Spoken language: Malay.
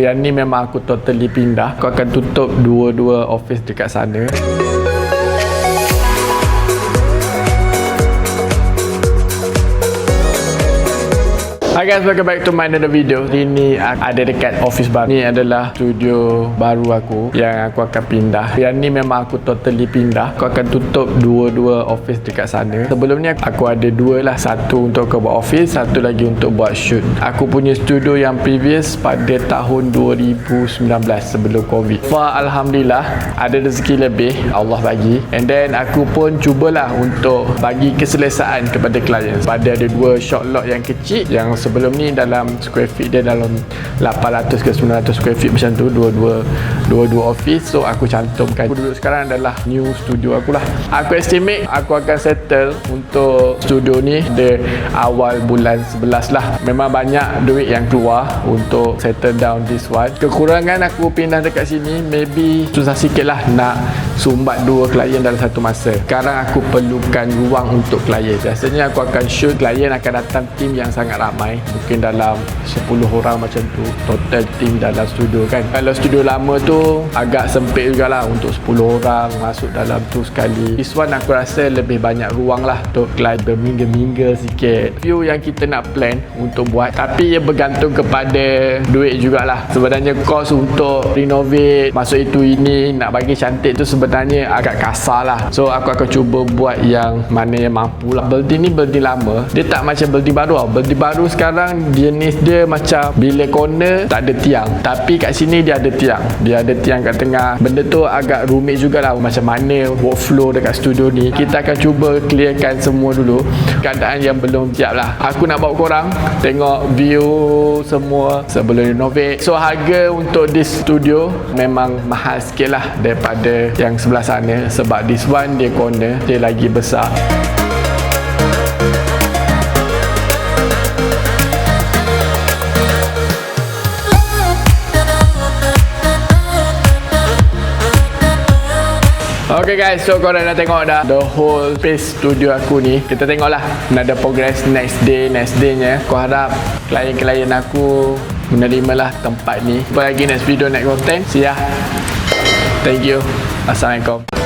Yang ni memang aku totally pindah. Aku akan tutup dua-dua office dekat sana. Hi guys, welcome back to my another video. Ini ada dekat office baru. Ni adalah studio baru aku yang aku akan pindah. Yang ni memang aku totally pindah. Aku akan tutup dua-dua office dekat sana. Sebelum ni aku ada dua lah. Satu untuk aku buat office, satu lagi untuk buat shoot. Aku punya studio yang previous pada tahun 2019 sebelum Covid. Alhamdulillah ada rezeki lebih Allah bagi. And then aku pun cubalah untuk bagi keselesaan kepada klien. Pada ada dua short lot yang kecil yang sebelum ni dalam square feet dia dalam 800 ke 900 square feet macam tu, dua office. So aku cantumkan. Aku duduk sekarang adalah new studio aku lah. Aku estimate aku akan settle untuk studio ni di awal bulan 11 lah. Memang banyak duit yang keluar untuk settle down this one. Kekurangan aku pindah dekat sini maybe susah sikit lah nak sumbat dua klien dalam satu masa. Sekarang aku perlukan ruang untuk klien. Biasanya aku akan shoot, klien akan datang tim yang sangat ramai, mungkin dalam 10 orang macam tu total team dalam studio kan. Kalau studio lama tu agak sempit jugalah untuk 10 orang masuk dalam tu sekali. This one aku rasa lebih banyak ruang lah untuk klien berminggu-minggu sikit. View yang kita nak plan untuk buat, tapi ia bergantung kepada duit jugalah. Sebenarnya kos untuk renovate masuk itu ini nak bagi cantik tu sebenarnya agak kasar lah. So aku akan cuba buat yang mana yang mampu lah. Building ni building lama, dia tak macam building baru tau. Building baru sekarang jenis dia macam bilik corner tak ada tiang, tapi kat sini dia ada tiang. Dia ada tiang kat tengah. Benda tu agak rumit jugalah macam mana workflow dekat studio ni. Kita akan cuba clearkan semua dulu. Keadaan yang belum siap lah. Aku nak bawa korang tengok view semua sebelum renovate. So harga untuk this studio memang mahal sikit lah daripada yang sebelah sana, sebab this one dia corner, dia lagi besar. Okay guys, so korang dah tengok dah the whole space studio aku ni. Kita tengoklah ada progress next day nya. Aku harap klien-klien aku menerimalah tempat ni. Jumpa lagi next video, next content. See ya. Thank you. Assalamualaikum.